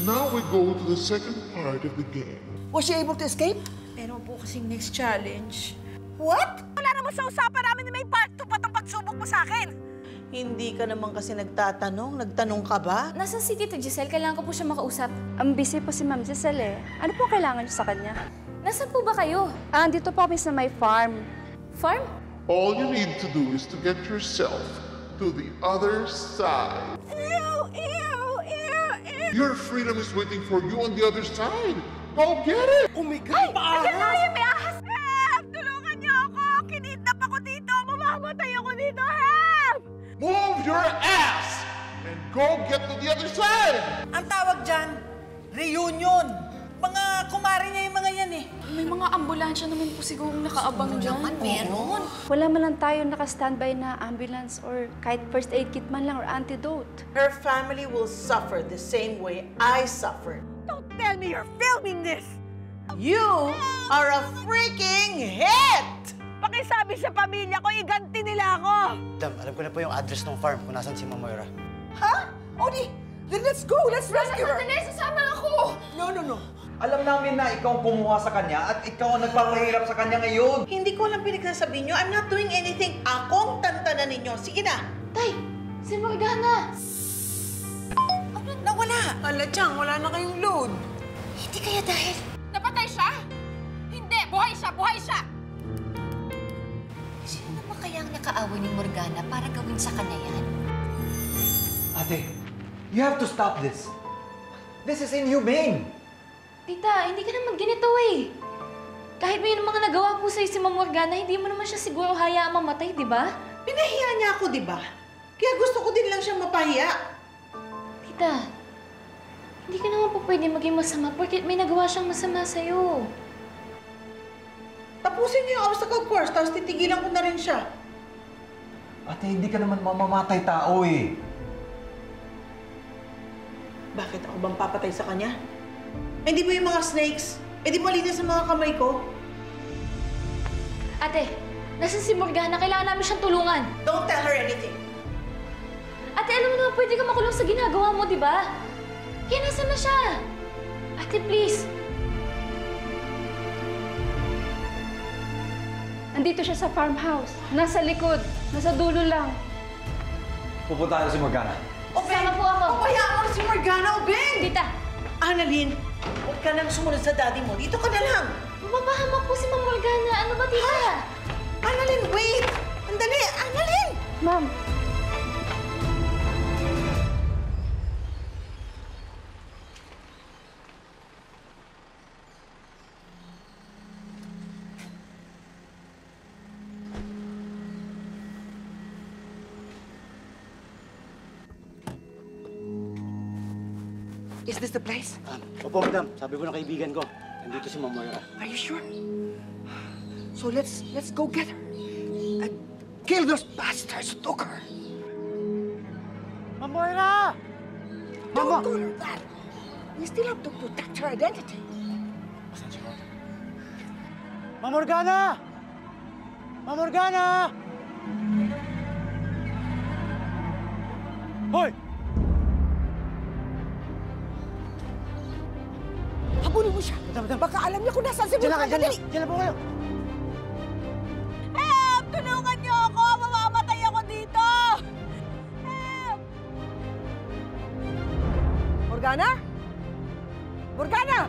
Now we go to the second part of the game. Was she able to escape? Meron po kasing next challenge. What? Wala naman sa usapan namin na may part 2 pa itong pagsubok mo sa akin. Hindi ka naman kasi nagtatanong. Nagtanong ka ba? Nasaan si Tita Giselle? Kailangan ko po siya makausap. Ang busy po si Ma'am Giselle eh. Ano po kailangan niyo sa kanya? Nasaan po ba kayo? Andito po kami sa my farm. Farm? All you need to do is to get yourself to the other side. Ew, ew, ew, ew. Your freedom is waiting for you on the other side. Go get it! Oh my God, paahas! Ay, may ahas! Help! Tulungan niyo ako! Kinidnap ako dito! Mamamatay ako dito! Help! Move your ass and go get to the other side! Ang tawag dyan, reunion. Mga kumari niya yung mga yan eh. May mga ambulansya naman po sigurong nakaabang dyan. Meron. Wala man lang tayo naka-standby na ambulance or kahit first aid kit man lang or antidote. Her family will suffer the same way I suffered. Don't tell me you're filming this! You are a freaking hit! Pakisabi sa pamilya ko, iganti nila ako! Madam, alam ko na po yung address ng farm kung nasan si Ma'am Moira. Ha? Odi, then let's go! Let's rescue her! Sandali, sasama ako! No. Alam namin na ikaw ang kumuha sa kanya at ikaw ang nagpapahirap sa kanya ngayon. Hindi ko alam pinagsasabi niyo. I'm not doing anything. Akong tantanan ninyo. Sige na. Tay, si Morgana! Ano? Nawala. Ala, Chang, wala na kayong load. Hindi kaya dahil... Napatay siya? Hindi! Buhay siya! Buhay siya! Sino naman kaya ang nakaaway ni Morgana para gawin sa kanya yan? Ate, you have to stop this. This is inhumane. Tita, hindi ka naman ganito eh. Kahit may mga nagawa po sa'yo si Ma'am Morgana, hindi mo naman siya siguro hayaang mamatay, di ba? Pinahiya niya ako, di ba? Kaya gusto ko din lang siyang mapahiya. Tita, hindi ka naman po pwede maging masama porque may nagawa siyang masama sa'yo. Tapusin niyo yung obstacle course, tapos titigilan ko na rin siya. Ate, hindi ka naman mamamatay tao eh. Bakit ako bang papatay sa kanya? Hindi mo yung mga snakes? Eh di malinis sa mga kamay ko. Ate, nasan si Morgana? Kailangan namin siyang tulungan. Don't tell her anything. Ate, alam mo naman pwede ka makulong sa ginagawa mo, di ba? Kaya nasan na siya? Ate, please. Andito siya sa farmhouse. Nasa likod. Nasa dulo lang. Pupunta tayo si Morgana. Sama po ako. Hayaan mo si Morgana, Obeng! Tita, Annalyn, huwag ka nang sumunod sa daddy mo. Dito ka na lang. mapapahamak po si Ma'am Morgana. Ano ba, tita? Annalyn, wait! Andali! Annalyn! Ma'am, Is this the place? Opo, madam. Sabi ko ng kaibigan ko, nandito si Ma'am Moira. Are you sure? So let's go get her. And kill those bastards who took her. Ma'am Moira! Don't call her that. We still have to protect her identity. Ma'am Morgana! Ma'am Morgana! Hoy! Habulin mo siya. Baka alam niya kung nasaan si Morgana. Dali! Diyan na po kayo! Help! Tulungan niyo ako! Mamamatay ako dito! Help! Morgana? Morgana!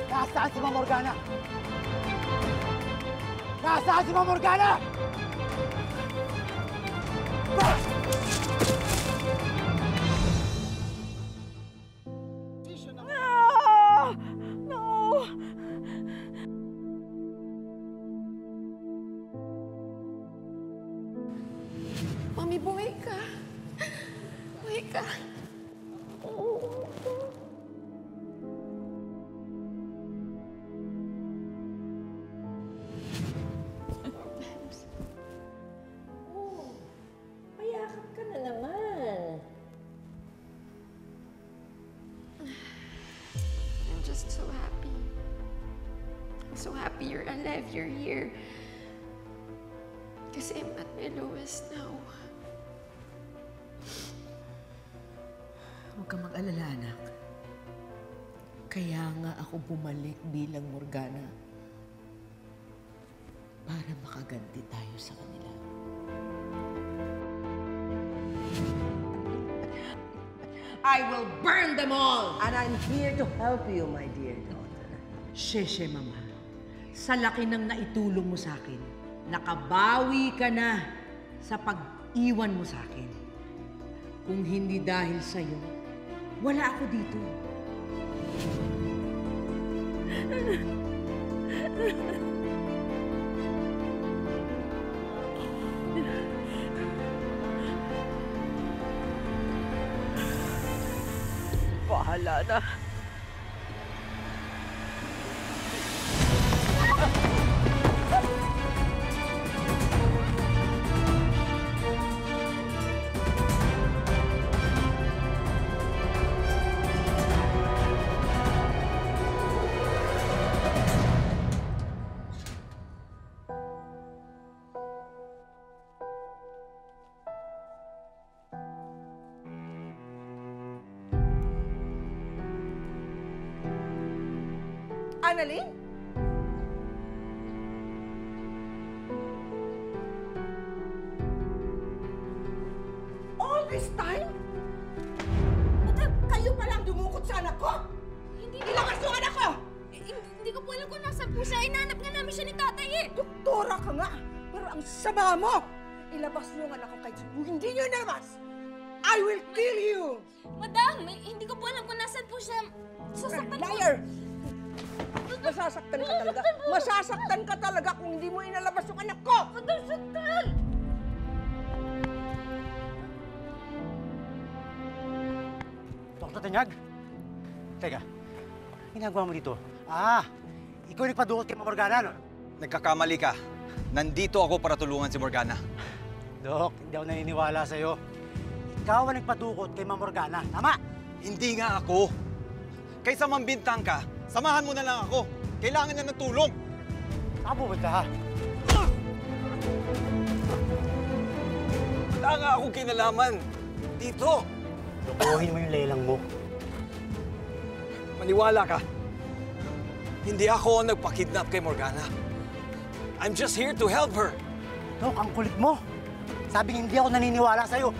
Nasaan si Ma'am Morgana? Nasaan si Ma'am Morgana? No! No! Mami, buhay ka. Buhay ka. Mayakap ka na naman. so happy you're alive, you're here. Kasi I'm at my lowest now. Huwag kang mag-alala, anak. Kaya nga ako bumalik bilang Morgana para makaganti tayo sa kanila. I will burn them all! And I'm here to help you, my dear daughter. Sheshe, Mama. Sa laki ng naitulong mo sa akin, nakabawi ka na sa pag-iwan mo sa akin. Kung hindi dahil sa'yo, wala ako dito. Bahala na. Annalyn? All this time? Madam, kayo palang dumukot sa anak ko? Hindi Ilabas yung anak ko! Hindi ko po alam kung nasaan po siya. Inahanap nga namin siya ni tatay eh. Doktora ka nga, pero ang sama mo! Ilabas niyo ang anak ko kahit hindi niyo inalabas! I will kill you! Madam, hindi ko po alam kung nasaan po siya. Sasaktan ko. Liar! Masasaktan ka talaga. Masasaktan ka talaga kung hindi mo inalabas yung anak ko! Madam, saktan! Dr. Tanyag? Teka, ginagawa mo dito? Ikaw yung nagpadukot kay Ma'am Morgana, no? Nagkakamali ka. Nandito ako para tulungan si Morgana. Dok, hindi ako naniniwala sa'yo. Ikaw ang nagpadukot kay Ma'am Morgana, tama? Hindi nga ako. Kaysa mambintang ka, samahan mo na lang ako. Kailangan na ng tulong. Saan pupunta, ha? Wala nga akong kinalaman. Dito. Lokohin mo yung lelang mo. Maniwala ka. Hindi ako ang nagpa-kidnap kay Morgana. I'm just here to help her. Dok, ang kulit mo. Sabing hindi ako naniniwala sa'yo.